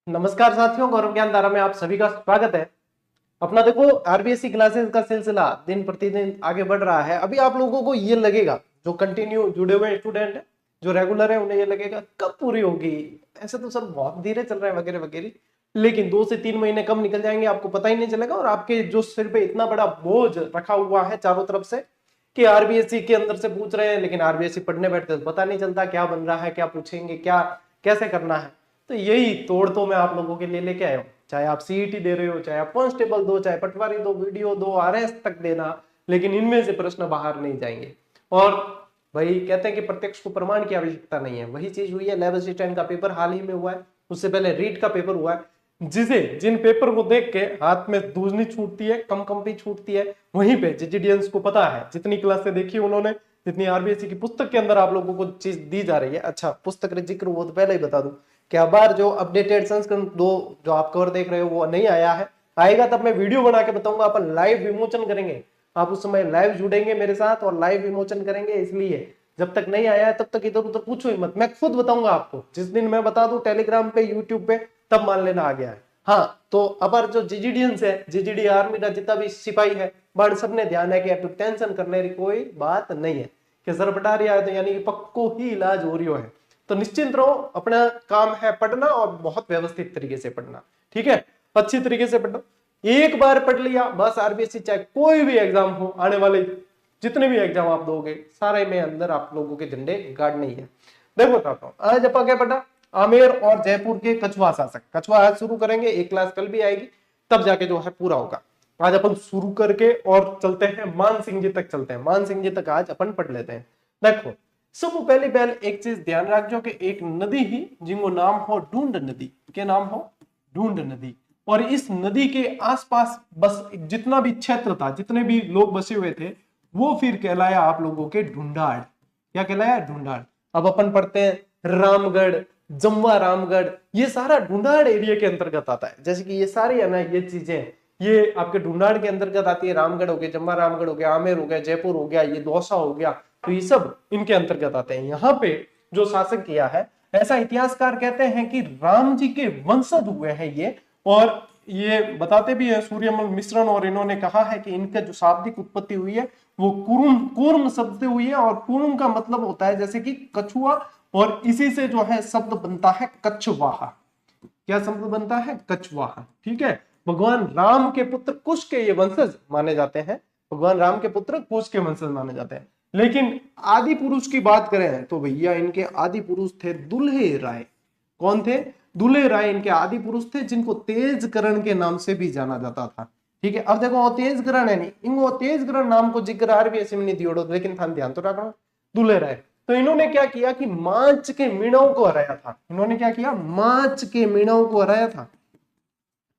नमस्कार साथियों, गौरव ज्ञान धारा में आप सभी का स्वागत है। अपना देखो आरबीएससी क्लासेस का सिलसिला दिन प्रतिदिन आगे बढ़ रहा है। अभी आप लोगों को ये लगेगा, जो कंटिन्यू जुड़े हुए स्टूडेंट है, जो रेगुलर है, उन्हें ये लगेगा कब पूरी होगी, ऐसे तो सब बहुत धीरे चल रहा है वगैरह वगैरह। लेकिन 2 से 3 महीने कम निकल जाएंगे, आपको पता ही नहीं चलेगा। और आपके जो सिर पे इतना बड़ा बोझ रखा हुआ है चारों तरफ से कि आरबीएससी के अंदर से पूछ रहे हैं, लेकिन आरबीएससी पढ़ने बैठते तो पता नहीं चलता क्या बन रहा है, क्या पूछेंगे, क्या कैसे करना है। तो यही तोड़ तो मैं आप लोगों के लिए लेके आया हूँ। चाहे आप सीईटी दे रहे हो, चाहे आप कांस्टेबल दो, चाहे पटवारी दो, वीडियो दो, आरएस तक देना, लेकिन इनमें से प्रश्न बाहर नहीं जाएंगे। और भाई कहते हैं कि प्रत्यक्ष को प्रमाण की आवश्यकता नहीं है, वही चीज हुई है। लेवल असिस्टेंट का पेपर हाल ही में हुआ है, उससे पहले रीट का पेपर हुआ है। जिन पेपर को देख के हाथ में धूजनी छूटती है, कंपी छूटती है, वहीं पे जीजीडीएंस को पता है, जितनी क्लासें देखी उन्होंने, जितनी आरबीएससी की पुस्तक के अंदर आप लोगों को चीज दी जा रही है। अच्छा, पुस्तक का जिक्र वो तो पहले ही बता दूं कि अब बार जो अपडेटेड संस्करण 2 जो आप कवर देख रहे हो वो नहीं आया है। आएगा तब मैं वीडियो बना के बताऊंगा, अपन लाइव विमोचन करेंगे। आप उस समय लाइव जुड़ेंगे मेरे साथ और लाइव विमोचन करेंगे। इसलिए जब तक नहीं आया है तब तक इधर उधर पूछो ही मत, मैं खुद बताऊंगा आपको। जिस दिन मैं बता दूं टेलीग्राम पे, यूट्यूब पे, तब मान लेना आ गया है। हाँ, तो अपर जो जीजीडीएंस है, जीजीडी आर्मी का जितना भी सिपाही है, बड़ सबने ध्यान है कि अब टेंशन करने की कोई बात नहीं है कि सर पटा रही है तो यानी कि पक्को ही इलाज हो रही है। तो निश्चिंत रहो, अपना काम है पढ़ना और बहुत व्यवस्थित तरीके से पढ़ना। ठीक है, अच्छी तरीके से पढ़ो। एक बार पढ़ लिया बस, आरबीएससी चाहे कोई भी एग्जाम हो, आने वाले जितने भी एग्जाम आप दोगे सारे में अंदर आप लोगों के झंडे गाड़ने ही है। देखो बताता हूँ आज अपन क्या पढ़ा। आमेर और जयपुर के कछुआ शासक। कछुआ आज शुरू करेंगे, एक क्लास कल भी आएगी, तब जाके जो है पूरा होगा। आज अपन शुरू करके और चलते हैं मान सिंह जी तक, चलते हैं मान सिंह जी तक आज अपन पढ़ लेते हैं। देखो सबसे पहले एक चीज ध्यान रखो कि एक नदी ही जिनको नाम हो ढूंढ नदी, के नाम हो ढूंढ नदी। और इस नदी के आसपास बस जितना भी क्षेत्र था, जितने भी लोग बसे हुए थे, वो फिर कहलाया आप लोगों के ढूंढाड़। क्या कहलाया? ढूंढाड़। अब अपन पढ़ते हैं रामगढ़, जमवा रामगढ़, ये सारा ढूंढाड़ एरिया के अंतर्गत आता है। जैसे कि ये सारी है ना, ये चीजें ये आपके ढूंढाड़ के अंतर्गत आती है। रामगढ़ हो गया, जम्मा रामगढ़ हो गया, आमेर हो गया, जयपुर हो गया, ये दौसा हो गया, तो ये सब इनके अंतर्गत आते हैं। यहाँ पे जो शासन किया है, ऐसा इतिहासकार कहते हैं कि राम जी के वंशज हुए हैं ये। और ये बताते भी है सूर्यमल मिश्रण, और इन्होंने कहा है कि इनका जो शाब्दिक उत्पत्ति हुई है वो कूर्म शब्द से हुई है। और कूर्म का मतलब होता है जैसे कि कछुआ, और इसी से जो है शब्द बनता है कछवाहा। क्या शब्द बनता है? कछवाहा। ठीक है, भगवान राम के पुत्र कुश के ये वंशज माने जाते हैं। भगवान राम के पुत्र कुश के वंशज माने जाते हैं। लेकिन आदि पुरुष की बात करें तो भैया इनके आदि पुरुष थे दुल्हे राय। कौन थे? दुल्हे राय इनके आदि पुरुष थे, जिनको तेजकरण के नाम से भी जाना जाता था। ठीक है, अब देखो तेजकरण है नहीं, इनको तेजकरण नाम को जिक्र आरबीएससी में नहीं दियोड़ो, लेकिन था ध्यान तो रखना दुल्हे राय। तो इन्होंने क्या किया कि माच के मीणों को हराया था। इन्होंने क्या किया? माच के मीणों को हराया था।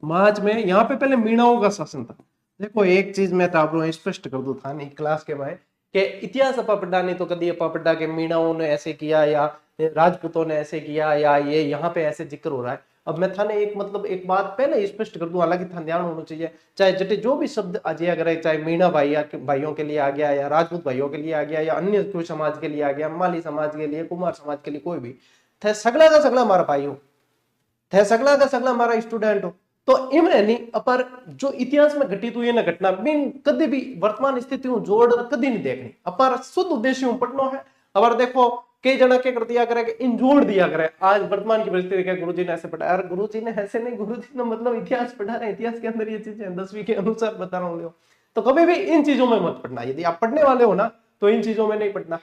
माच में यहाँ पे पहले मीणाओं का शासन था। देखो एक चीज मैं तो आप लोगों स्पष्ट कर दूं था नहीं क्लास के में कि इतिहास अपा पढ़ा नहीं तो कभी अपा पढ़ा के मीणाओं ने ऐसे किया या राजपूतों ने ऐसे किया या ये यहाँ पे ऐसे जिक्र हो रहा है। अब मैं था ने एक मतलब एक बात पहले स्पष्ट कर दूं, हालांकि था ध्यान होना चाहिए, चाहे जटे जो भी शब्द अजय अगर चाहे मीणा भाइयों के लिए आ गया, या राजपूत भाइयों के लिए आ गया, या अन्य कोई समाज के लिए आ गया, माली समाज के लिए, कुमार समाज के लिए, कोई भी थे, सगला का सगला हमारा भाई हो, थे सगला का सगला हमारा स्टूडेंट हो। तो इमरानी अपर जो इतिहास में घटित हुई ना घटना बिन कभी भी वर्तमान स्थिति जोड़ कभी नहीं देखनी। अपर शुद्ध उद्देश्य पढ़ना है। अगर देखो कई जना क्या कर दिया करे कि इन जोड़ दिया करे, आज वर्तमान की परिस्थिति क्या गुरुजी ने ऐसे पढ़ा, अरे गुरुजी ने ऐसे नहीं, गुरुजी ने मतलब इतिहास पढ़ा रहे हैं, इतिहास के अंदर ये चीजें 10वीं के अनुसार बता रहा हूँ। तो कभी भी इन चीजों में मत पढ़ना। यदि आप पढ़ने वाले हो ना तो इन चीजों में नहीं पढ़ना,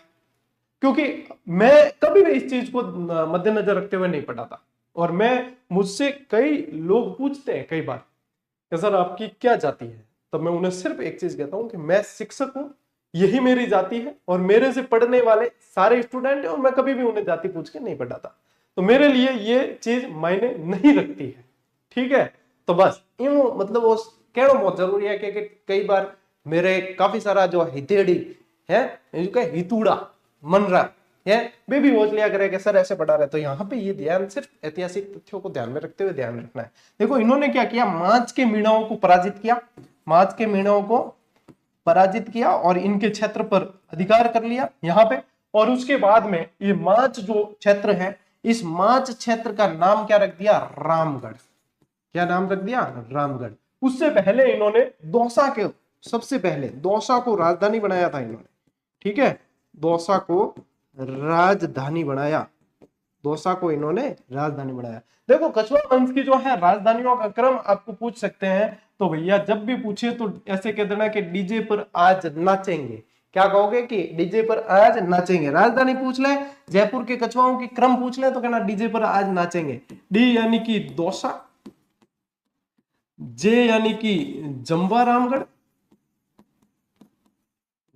क्योंकि मैं कभी भी इस चीज को मद्देनजर रखते हुए नहीं पढ़ा था। और मैं मुझसे कई लोग पूछते हैं कई बार कि सर आपकी क्या जाति है, तो मैं उन्हें सिर्फ एक चीज कहता हूं कि मैं शिक्षक हूं, यही मेरी जाति है, और मेरे से पढ़ने वाले सारे स्टूडेंट हैं, और मैं कभी भी उन्हें जाति पूछ के नहीं पढ़ा था। तो मेरे लिए ये चीज मायने नहीं रखती है। ठीक है, तो बस यूं मतलब वो कहना बहुत जरूरी है कि कई बार मेरे काफी सारा जो हितेड़ी है, हितूड़ा मन रहा है, वे भी सोच लिया करे कि सर ऐसे पढ़ा रहे। तो यहाँ पे ये ध्यान सिर्फ ऐतिहासिक तथ्यों को ध्यान में रखते हुए ध्यान रखना है। देखो इन्होंने क्या किया, माच के मीणाओं को पराजित किया, माच के मीणाओं को पराजित किया और इनके क्षेत्र पर अधिकार कर लिया यहाँ पे। और उसके बाद में ये माच जो क्षेत्र है इस माच क्षेत्र का नाम क्या रख दिया? रामगढ़। क्या नाम रख दिया? रामगढ़। उससे पहले इन्होंने दौसा के, सबसे पहले दौसा को राजधानी बनाया था इन्होंने, ठीक है, दौसा को राजधानी बनाया, दौसा को इन्होंने राजधानी बनाया। देखो कछुआ वंश की जो है राजधानियों का क्रम आपको पूछ सकते हैं, तो भैया जब भी पूछे तो ऐसे कह देना कि डीजे पर आज नाचेंगे। क्या कहोगे कि डीजे पर आज नाचेंगे। राजधानी पूछ ले, जयपुर के कछुआओं की क्रम पूछ ले तो कहना डीजे पर आज नाचेंगे। डी यानी कि दौसा, जे यानी कि जमवा रामगढ़,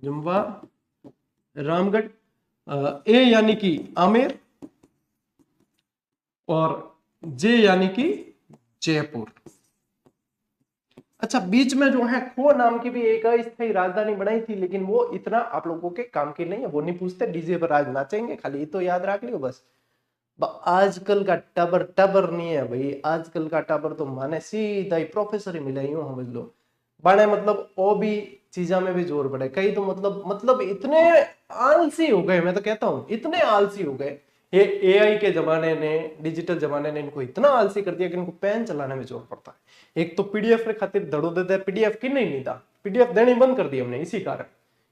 जमवा रामगढ़, ए यानी कि आमेर, और जे यानी कि जयपुर। अच्छा, बीच में जो है खो नाम की भी एक अस्थायी राजधानी बनाई थी, लेकिन वो इतना आप लोगों के काम की नहीं है, वो नहीं पूछते डीजे पर आज नाचेंगे, खाली तो याद रख लियो बस। आजकल का टबर टबर नहीं है भाई, आजकल का टबर तो माने सीधा ही प्रोफेसर ही मिले, यूं समझ लो बाणे, मतलब वो भी चीजा में भी जोर पड़े कई तो, मतलब इतने आलसी हो गए, मैं तो कहता हूं इतने आलसी हो गए। ये एआई के जमाने ने, डिजिटल जमाने ने इनको इतना आलसी कर दिया कि इनको पेन चलाने में जोर पड़ता है। एक तो पीडीएफ के खातिर धड़ो देते हैं, पीडीएफ की नहीं था, पीडीएफ देनी बंद कर दी हमने इसी कारण,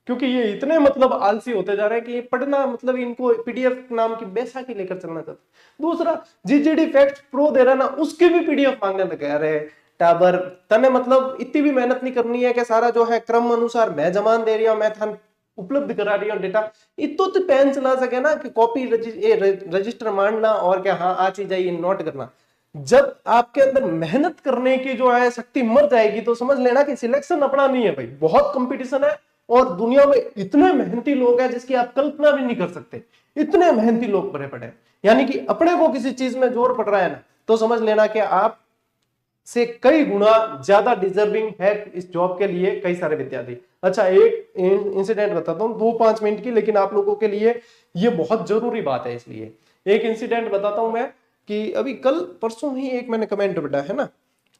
क्योंकि ये इतने मतलब आलसी होते जा रहे हैं कि ये पढ़ना मतलब इनको पीडीएफ नाम की बैसाखी लेकर चलना चाहते। दूसरा जीजीडी फैक्ट प्रो दे रहा ना, उसकी भी पीडीएफ मांगने लगे। अरे टाबर तने मतलब इतनी भी मेहनत नहीं करनी है कि सारा जो है क्रम अनुसार मैं जमान दे रही हूं, मैं थान उपलब्ध करा रही हूं डेटा, इतो तो पेन चला सके ना कि कॉपी रजिस्टर मांडना और क्या, हाँ आ चीज आई नोट करना। जब आपके अंदर मेहनत करने की जो है शक्ति मर जाएगी तो समझ लेना कि सिलेक्शन अपना नहीं है भाई, बहुत कंपटीशन है, और दुनिया में इतने मेहनती लोग हैं जिसकी आप कल्पना भी नहीं कर सकते, इतने मेहनती लोग पड़े पड़े। यानी कि अपने को किसी चीज में जोर पड़ रहा है ना, तो समझ लेना कि आप से कई गुना ज्यादा डिजर्विंग है इस जॉब के लिए कई सारे विद्यार्थी। अच्छा, एक इंसिडेंट बताता हूँ 2-5 मिनट की, लेकिन आप लोगों के लिए ये बहुत जरूरी बात है, इसलिए एक इंसिडेंट बताता हूं मैं कि अभी कल परसों ही एक मैंने कमेंट पढ़ा है ना,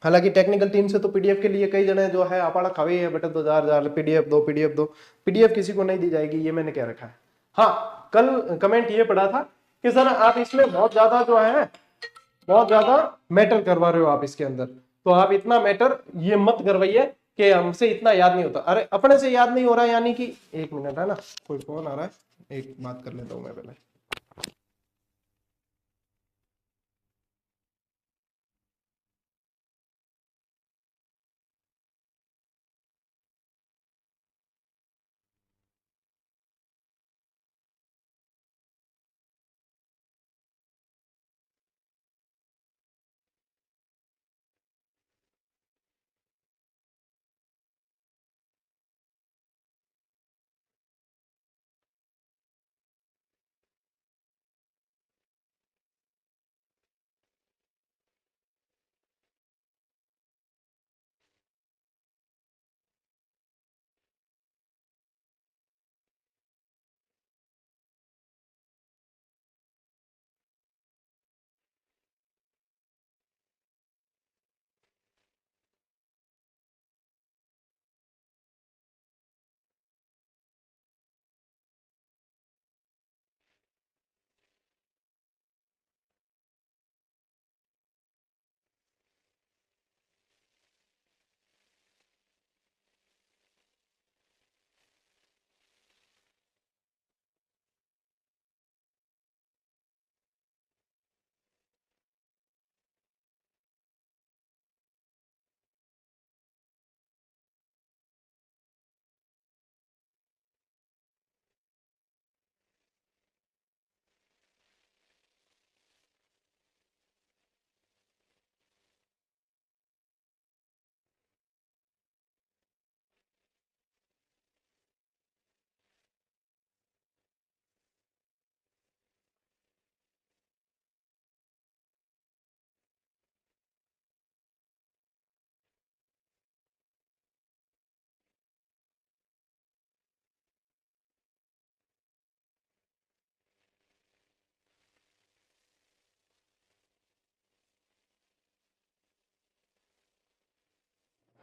हालांकि टेक्निकल टीम से तो पीडीएफ के लिए कई जने जो है अपाड़ा खावे है, बेटा 2000 पीडीएफ दो, पीडीएफ दो, पीडीएफ किसी को नहीं दी जाएगी, ये मैंने क्या रखा है। हाँ, कल कमेंट ये पढ़ा था कि सर आप इसमें बहुत ज्यादा जो है, बहुत ज्यादा मैटर करवा रहे हो आप इसके अंदर, तो आप इतना मैटर ये मत करवाइए कि हमसे इतना याद नहीं होता। अरे अपने से याद नहीं हो रहा है, यानी कि 1 मिनट है ना, कोई फोन आ रहा है, एक बात कर लेता हूं मैं पहले।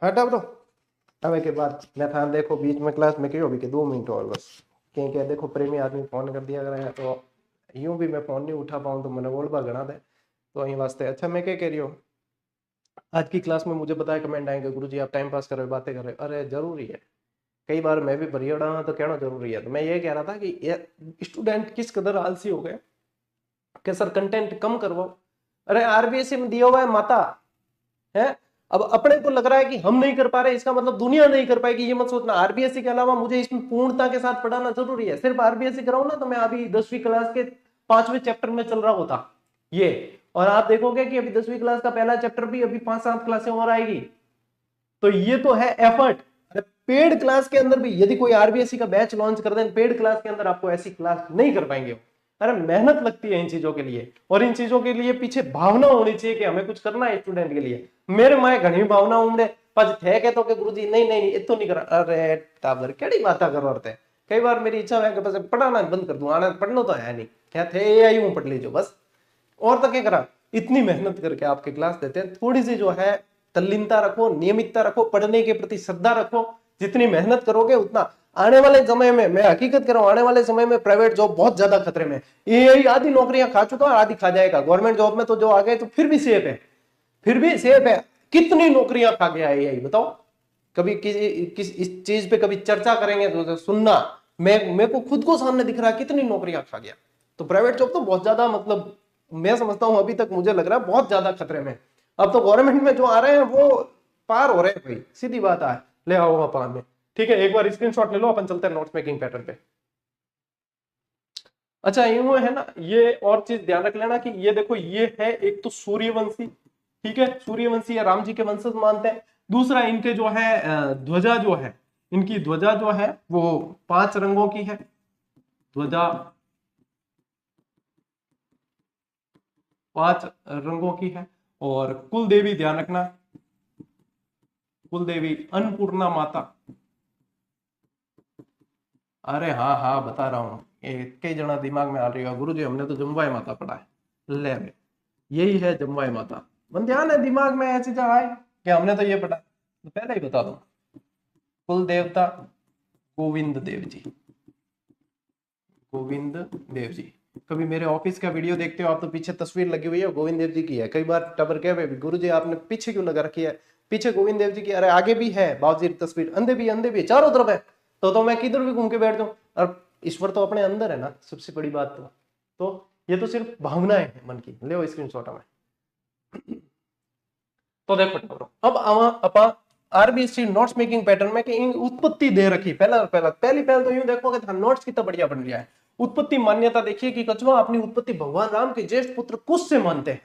हटा ब्रो, अब के बाद मैं था देखो बीच में क्लास में क्यों, अभी के 2 मिनट और बस, क्या क्या देखो प्रेमी आदमी फोन कर दिया अगर है तो यूं भी मैं फोन नहीं उठा पाऊं तो मैंने बोल गणा दे तो वही वास्ते। अच्छा मैं क्या कह रही हूँ, आज की क्लास में मुझे बताया कमेंट आएंगे गुरुजी आप टाइम पास कर रहे हो, बातें कर रहे हो। अरे जरूरी है, कई बार मैं भी परियोड़ा तो कहना जरूरी है। तो मैं ये कह रहा था कि स्टूडेंट किस कदर आलसी हो गए कि सर कंटेंट कम करवाओ। अरे आरबीएससी में दिया हुआ है माता है, अब अपने को लग रहा है कि हम नहीं कर पा रहे, इसका मतलब दुनिया नहीं कर पाएगी, ये मत सोचना। आरबीएससी के अलावा मुझे इसमें पूर्णता के साथ पढ़ाना जरूरी है। सिर्फ आरबीएससी कराऊं ना तो मैं अभी 10वीं क्लास के 5वें चैप्टर में चल रहा होता ये, और आप देखोगे कि अभी 10वीं क्लास का पहला चैप्टर भी अभी 5-7 क्लासें और आएगी। तो ये तो है एफर्ट। पेड क्लास के अंदर भी यदि कोई आरबीएससी का बैच लॉन्च कर दें पेड क्लास के अंदर, आपको ऐसी क्लास नहीं कर पाएंगे। अरे मेहनत लगती है इन चीजों के लिए, और इन चीजों के लिए पीछे भावना होनी चाहिए कि हमें कुछ करना है स्टूडेंट के लिए। मेरे माए घनी भावना उमड़े पज थे के तो के गुरुजी नहीं नहीं इतो नहीं कर। अरे टाबर केड़ी बातें कर रहे थे। कई बार मेरी इच्छा है कि बस पढ़ाना बंद कर दूं, आना पढ़ना तो है नहीं, क्या थे आई हूं पढ़ लीजिए बस, और तो क्या करा। इतनी मेहनत करके आपके क्लास देते हैं, थोड़ी सी जो है तल्लीनता रखो, नियमितता रखो, पढ़ने के प्रति श्रद्धा रखो। जितनी मेहनत करोगे उतना आने वाले समय में, मैं हकीकत कर रहा हूं, आने वाले समय में प्राइवेट जॉब बहुत ज्यादा खतरे में। एआई आधी नौकरियां खा चुका है, आधी खा जाएगा। गवर्नमेंट जॉब में तो जो आ गए तो फिर भी सेफ है, फिर भी सेफ है। कितनी नौकरियां खा गया एआई बताओ। कभी किस इस चीज पे कभी चर्चा करेंगे तो सुनना। मेरे को खुद को सामने दिख रहा है कितनी नौकरियां खा गया। तो प्राइवेट जॉब तो बहुत ज्यादा, मतलब मैं समझता हूं अभी तक मुझे लग रहा है बहुत ज्यादा खतरे में। अब तो गवर्नमेंट में जो आ रहे हैं वो पार हो रहे हैं भाई, सीधी बात है। ले आओ अपन में, ठीक है। एक बार स्क्रीनशॉट ले लो, अपन चलते हैं नोट्स मेकिंग पैटर्न पे। अच्छा यूं है ना, ये और चीज ध्यान रख लेना कि ये देखो ये है एक तो सूर्यवंशी, ठीक है, सूर्यवंशी या राम जी के वंशज मानते हैं। दूसरा इनके जो है ध्वजा जो है, इनकी ध्वजा जो है वो 5 रंगों की है। ध्वजा 5 रंगों की है। और कुल देवी ध्यान रखना, कुल देवी अन्नपूर्णा माता। अरे हाँ हाँ बता रहा हूँ, कई जना दिमाग में आ रही है गुरुजी हमने तो जम्बाई माता पढ़ा है। ले रे यही है जम्बाई माता। मन ध्यान है दिमाग में ऐसी चीज आए कि हमने तो ये पढ़ा, तो पहले ही बता दो। कुल देवता गोविंद देव जी, गोविंद देव जी। कभी मेरे ऑफिस का वीडियो देखते हो आप तो पीछे तस्वीर लगी हुई है गोविंद देव जी की है। कई बार टबर कह गुरु जी आपने पीछे क्यों लगा रखी है, पीछे गोविंद देव जी की। अरे आगे भी है बाबूजी तस्वीर, अंधे भी चारों तरफ है। तो मैं किधर भी घूम के बैठ जाऊं, और ईश्वर तो अपने अंदर है ना, सबसे बड़ी बात तो ये तो सिर्फ भावनाएं है मन की। ले स्क्रीनशॉट में। तो देखो अब अपा आरबीएससी नोट्स मेकिंग पैटर्न में कि उत्पत्ति दे रखी। पहली तो यूं देखोगे तो नोट्स कितना बढ़िया बन गया है। उत्पत्ति मान्यता देखिए कि कछुआ अपनी उत्पत्ति भगवान राम के ज्येष्ठ पुत्र कुश से मानते हैं,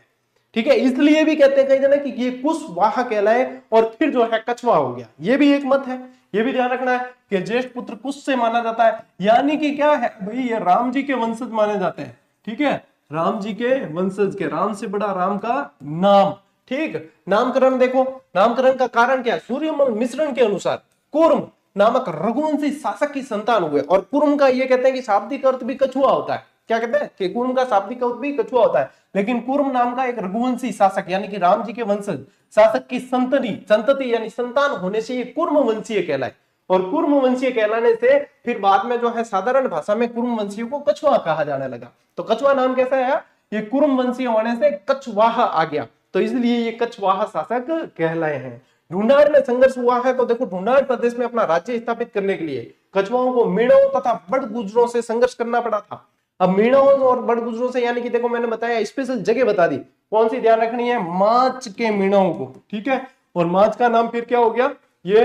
ठीक है। इसलिए भी कहते हैं कई जने कि ये कुशवाहा कहलाए और फिर जो है कछुआ हो गया। ये भी एक मत है, ये भी ध्यान रखना है कि ज्येष्ठ पुत्र कुश से माना जाता है। यानी कि क्या है भाई, ये राम जी के वंशज माने जाते हैं, ठीक है। राम जी के वंशज के, राम से बड़ा राम का नाम, ठीक। नामकरण देखो, नामकरण का कारण क्या है, सूर्यमल मिश्रण के अनुसार कुर्म नामक रघुवंशी शासक की संतान हुए। और कुर्म का ये कहते हैं कि शाब्दिक अर्थ भी कछुआ होता है। क्या कहते हैं कि कुर्म का शाब्दिक अर्थ भी कछुआ होता है। लेकिन कुर्म नाम का एक रघुवंशी शासक यानी कि राम जी के वंशज शासक की संतति यानी संतान होने से ये कुर्म वंशीय कहलाए। और कुर्म वंशीय कहलाने से फिर बाद में जो है साधारण भाषा में कुर्म वंशियों को कछुआ कहा जाने लगा। तो कछुआ नाम कैसा है, ये कुर्म वंशीय होने से कछवाहा आ गया, तो इसलिए ये कछवाहा शासक कहलाए हैं। ढूंढाड़ में संघर्ष हुआ है तो देखो ढूंढाड़ प्रदेश में अपना राज्य स्थापित करने के लिए कछुआओं को मीणों तथा बड़गुजरों से संघर्ष करना पड़ा था। अब मीणों और बड़गुजरों से यानी कि देखो मैंने बताया स्पेशल जगह बता दी, कौन सी ध्यान रखनी है, माच के मीणों को, ठीक है। और माच का नाम फिर क्या हो गया, ये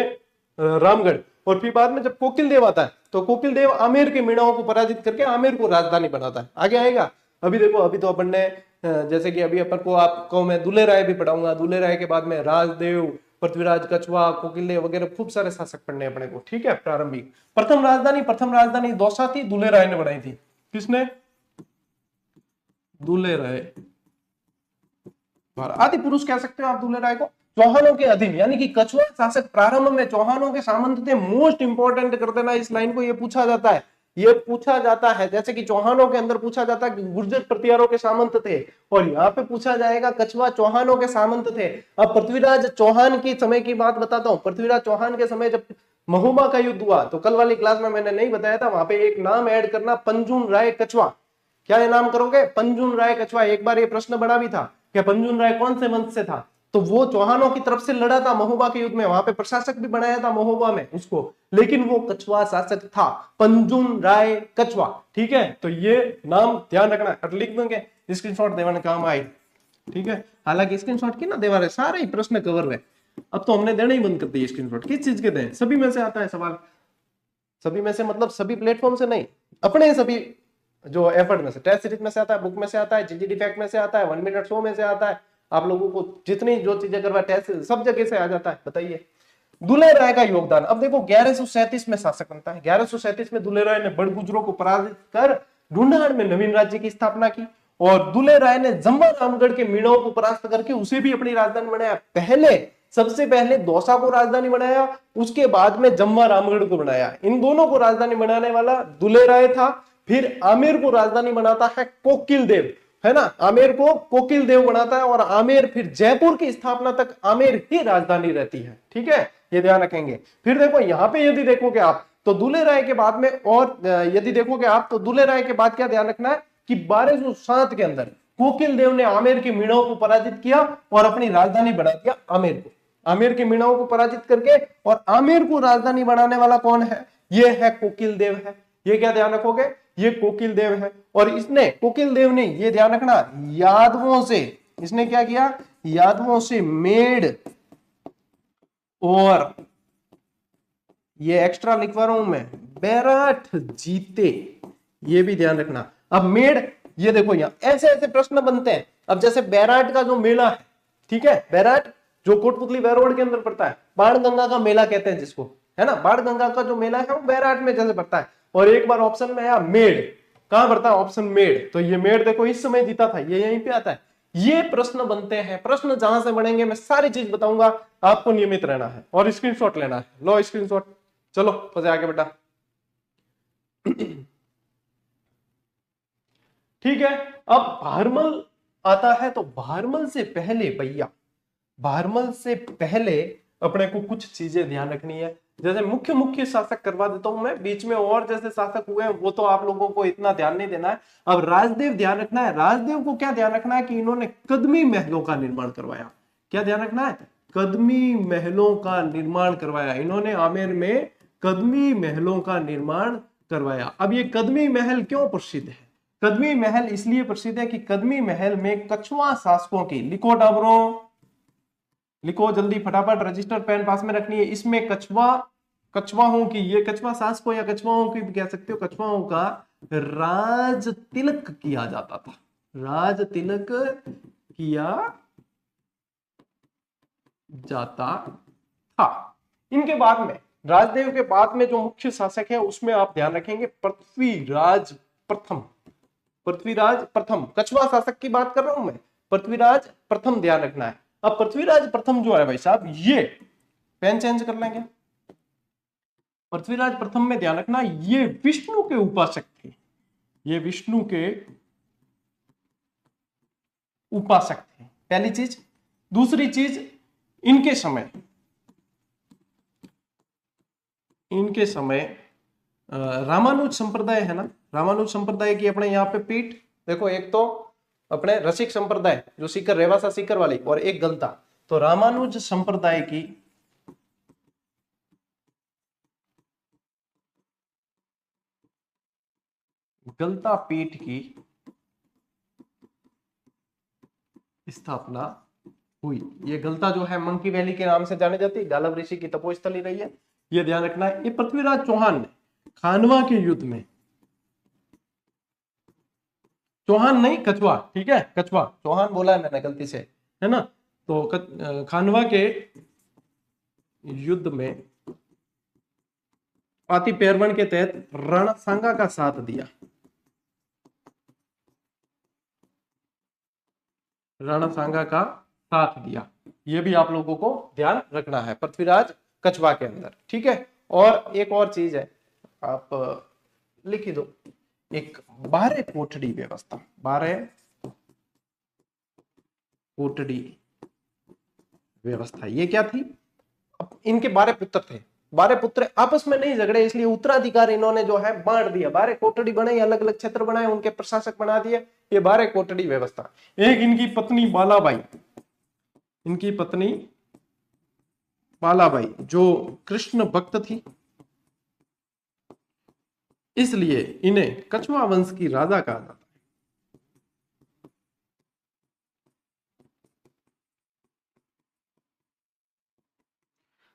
रामगढ़। और फिर बाद में जब कोकिल देव आता है तो कोकिल देव आमेर के मीणाओं को पराजित करके आमेर को राजधानी बनाता है। आगे आएगा। अभी देखो अभी तो अपन ने जैसे कि अभी अपन को आपको मैं दुल्हे राय भी पढ़ाऊंगा, दुल्हे राय के बाद में राजदेव, पृथ्वीराज, कछुआ, कोकिल वगैरह खूब सारे शासक पढ़ने अपने को, ठीक है। प्रारंभिक प्रथम राजधानी दौसा थी, दुल्हे राय ने बनाई थी। किसने, दुल्हे राय। आदि पुरुष कह सकते हो आप दुल्हे राय को। चौहानों के अधीन यानी कि कछुआ शासक प्रारंभ में चौहानों के सामंत थे। मोस्ट इंपॉर्टेंट कर देना इस लाइन को, ये पूछा जाता है, ये पूछा जाता है। जैसे कि चौहानों के अंदर पूछा जाता है कि गुर्जर प्रतिहारों के सामंत थे, और यहाँ पे पूछा जाएगा कछुआ चौहानों के सामंत थे। अब पृथ्वीराज चौहान की समय की बात बताता हूँ। पृथ्वीराज चौहान के समय जब महुमा का युद्ध हुआ तो कल वाली क्लास में मैंने नहीं बताया था, वहां पे एक नाम ऐड करना, पंजुम राय कछुआ। क्या नाम करोगे? पंजुन राय कछवा। एक बार ये प्रश्न बड़ा भी था कि पंजुन राय कौन से वंश से था, तो वो चौहानों की तरफ से लड़ा था महोबा के युद्ध में, वहां पे प्रशासक भी बनाया था महोबा में उसको, लेकिन वो कछवा शासक था, पंजुन राय कछवा। ठीक है, तो ये नाम ध्यान रखना और लिख देंगे, स्क्रीनशॉट देवाने काम आए। ठीक है, हालांकि स्क्रीनशॉट की ना देवारे सारे ही प्रश्न कवर हुए, अब तो हमने देना ही बंद कर दिया स्क्रीनशॉट। किस चीज के दें? सभी में से आता है सवाल, सभी में से मतलब सभी प्लेटफॉर्म से नहीं, अपने सभी जो एफर्ट में से, टेस्ट सीरीज में से आता है, बुक में से आता है, जीजीडी फैक्ट में से आता है, 1 मिनट शो में से आता है, आप लोगों को जितनी जो चीजें करवा टेस्ट सब जगह से आ जाता है। बताइए दुले राय का योगदान। अब देखो 1137 में शासक बनता है, 1137 में दुले राय ने बड़गुजरों को पराजित कर ढूंढाड़ में नवीन राज्य की स्थापना की, और दुले राय ने जम्वा रामगढ़ के मीणों को परास्त करके उसे भी अपनी राजधानी बनाया। पहले सबसे पहले दौसा को राजधानी बनाया, उसके बाद में जम्वा रामगढ़ को बनाया। इन दोनों को राजधानी बनाने वाला दुले राय था। फिर आमेर को राजधानी बनाता है कोकिल देव, है ना, आमेर को कोकिल देव बनाता है, और आमेर फिर जयपुर की स्थापना तक आमेर ही राजधानी रहती है। ठीक है, ये ध्यान रखेंगे। फिर देखो यहाँ पे यदि देखोगे आप तो दुले राय के बाद में, और यदि देखोगे आप तो दुले राय के बाद क्या ध्यान रखना है कि 1207 के अंदर कोकिल देव ने आमेर के मीणों को पराजित किया और अपनी राजधानी बना दिया आमेर को। आमेर के मीणों को पराजित करके और आमेर को राजधानी बनाने वाला कौन है? ये है कोकिल देव है। ये क्या ध्यान रखोगे? ये कोकिल देव है। और इसने, कोकिल देव ने, ये ध्यान रखना, यादवों से, इसने क्या किया? यादवों से मेड़, और ये एक्स्ट्रा लिखवा रहा हूं मैं, बैराठ जीते। ये भी ध्यान रखना। अब मेड़, ये देखो यहां ऐसे ऐसे प्रश्न बनते हैं। अब जैसे बैराठ का जो मेला है, ठीक है, बैराठ जो कोटपुतली बैरोड के अंदर पड़ता है, बाण गंगा का मेला कहते हैं जिसको, है ना, बाण गंगा का जो मेला है वो बैराठ में जैसे पड़ता है। और एक बार ऑप्शन में आया मेड़, कहां पड़ता है? ऑप्शन मेड़। तो ये मेड़ देखो इस समय जीता था, ये यहीं पे आता है। ये प्रश्न बनते हैं। प्रश्न जहां से बनेंगे मैं सारी चीज बताऊंगा, आपको नियमित रहना है और स्क्रीनशॉट लेना है। लो स्क्रीनशॉट, चलो बजे आगे बेटा। ठीक है, अब भारमल आता है, तो भारमल से पहले भैया, भारमल से पहले अपने को कुछ चीजें ध्यान रखनी है। जैसे मुख्य मुख्य शासक करवा देता हूं मैं, बीच में और जैसे शासक हुए हैं वो तो आप लोगों को इतना ध्यान नहीं देना है। अब राजदेव ध्यान रखना है। राजदेव को क्या ध्यान रखना है कि इन्होंने कदमी महलों का निर्माण करवाया। क्या ध्यान रखना है? कदमी महलों का निर्माण करवाया इन्होंने। आमेर में कदमी महलों का निर्माण करवाया। अब ये कदमी महल क्यों प्रसिद्ध है? कदमी महल इसलिए प्रसिद्ध है कि कदमी महल में कछुआ शासकों की, लिखो डाबरों, लिखो जल्दी फटाफट, रजिस्टर पेन पास में रखनी है। इसमें कछुआओं की, ये कछुआ शासकों या कछुआओं की भी कह सकते हो, कछुआओं का राज तिलक किया जाता था। राज तिलक किया जाता था। इनके बाद में, राजदेव के बाद में जो मुख्य शासक है उसमें आप ध्यान रखेंगे पृथ्वीराज प्रथम। पृथ्वीराज प्रथम, कछुआ शासक की बात कर रहा हूं मैं, पृथ्वीराज प्रथम ध्यान रखना है। अब पृथ्वीराज प्रथम जो है भाई साहब, ये पेन चेंज कर लेंगे। पृथ्वीराज प्रथम में ध्यान रखना ये विष्णु के उपासक थे। ये विष्णु के उपासक थे, पहली चीज। दूसरी चीज, इनके समय रामानुज संप्रदाय है ना, रामानुज संप्रदाय की अपने यहाँ पे पीठ देखो, एक तो अपने रसिक संप्रदाय जो सीकर, रेवासा सीकर वाली, और एक गलता। तो रामानुज संप्रदाय की गलता पीठ की स्थापना हुई। ये गलता जो है मंकी वैली के नाम से जानी जाती है, गालव ऋषि की तपोस्थली रही है, ये ध्यान रखना है। ये पृथ्वीराज चौहान ने खानवा के युद्ध में, चौहान नहीं कछुआ, ठीक है, कछुआ, चौहान बोला है मैंने गलती से, है ना। तो खानवा के युद्ध में पाती पैरवण के तहत रणसांगा का साथ दिया। रणसांगा का साथ दिया, ये भी आप लोगों को ध्यान रखना है पृथ्वीराज कछुआ के अंदर, ठीक है। और एक और चीज है, आप लिख ही दो, एक 12 कोठड़ी व्यवस्था, 12 कोठड़ी व्यवस्था, ये क्या थी? अब इनके 12 पुत्र थे, 12 पुत्र आपस में नहीं झगड़े, इसलिए उत्तराधिकार इन्होंने जो है बांट दिया, 12 कोटड़ी बनाई, अलग अलग क्षेत्र बनाए, उनके प्रशासक बना दिए, ये 12 कोटड़ी व्यवस्था। एक इनकी पत्नी बालाबाई, इनकी पत्नी बालाबाई जो कृष्ण भक्त थी, इसलिए इन्हें कछवा वंश की राजा कहा जाता है।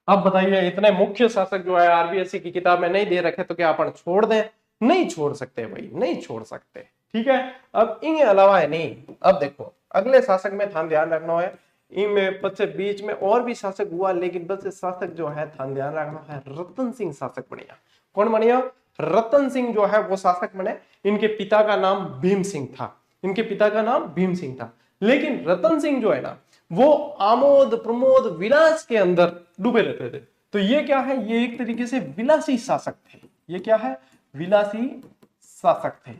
अब बताइए, इतने मुख्य शासक जो है आरबीएससी की किताब में नहीं दे रखे तो क्या अपन छोड़ दें? नहीं छोड़ सकते भाई, नहीं छोड़ सकते। ठीक है, अब इनके अलावा है नहीं। अब देखो अगले शासक में ध्यान रखना है, इनमें बच्चे बीच में और भी शासक हुआ, लेकिन बच्चे शासक जो है ध्यान रखना है, रतन सिंह शासक बनिया। कौन बनिया? रतन सिंह जो है वो शासक बने। इनके पिता का नाम भीम सिंह था, इनके पिता का नाम भीम सिंह था। लेकिन रतन सिंह जो है ना, वो आमोद प्रमोद विलास के अंदर डूबे रहते थे। तो ये क्या है? ये एक तरीके से विलासी शासक थे। ये क्या है? विलासी शासक थे।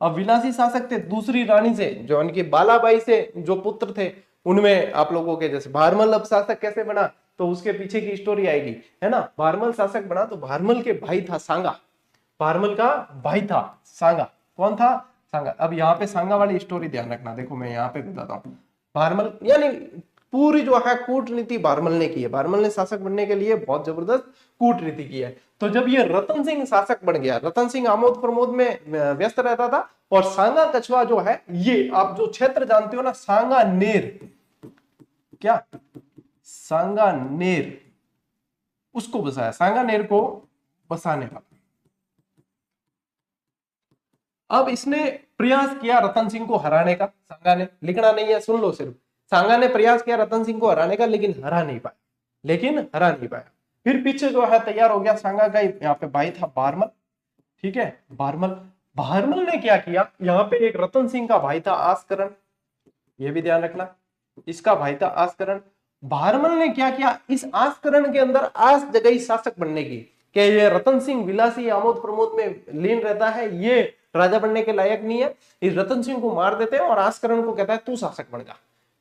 अब विलासी शासक थे, दूसरी रानी से जो उनकी बालाबाई से जो पुत्र थे, उनमें आप लोगों के जैसे भारमल अब शासक कैसे बना, तो उसके पीछे की स्टोरी आएगी, है ना। भारमल शासक बना तो भारमल के भाई था सांगा, भारमल का भाई था सांगा। कौन था? सांगा। अब यहाँ पे सांगा वाली स्टोरी ध्यान रखना, देखो मैं यहाँ पे बताता हूँ। भारमल यानी पूरी जो है कूटनीति भारमल ने की है, भारमल ने शासक बनने के लिए बहुत जबरदस्त कूटनीति की है। तो जब ये रतन सिंह शासक बन गया, रतन सिंह आमोद प्रमोद में व्यस्त रहता था, और सांगा कछवा जो है, ये आप जो क्षेत्र जानते हो ना, सांगानेर, क्या सांगानेर, उसको बसाया, सांगानेर को बसाने का। अब इसने प्रयास किया रतन सिंह को हराने का, सांगा ने, लिखना नहीं है सुन लो सिर्फ, सांगा ने प्रयास किया रतन सिंह को हराने का, लेकिन हरा नहीं पाया। फिर पीछे जो है तैयार हो गया सांगा का यहाँ पे भाई था भारमल। ठीक है, भारमल ने क्या किया, यहाँ पे एक रतन सिंह का भाई था आस्करण, ये भी ध्यान रखना, इसका भाई था आस्करण। भारमल ने क्या किया, इस आस्करण के अंदर आस जगही शासक बनने की, कि ये रतन सिंह विलासी आमोद प्रमोद में लीन रहता है, ये राजा बनने के लायक नहीं है, इस रतन सिंह को मार देते हैं और आस्करण को कहता है तू शासक बन जा।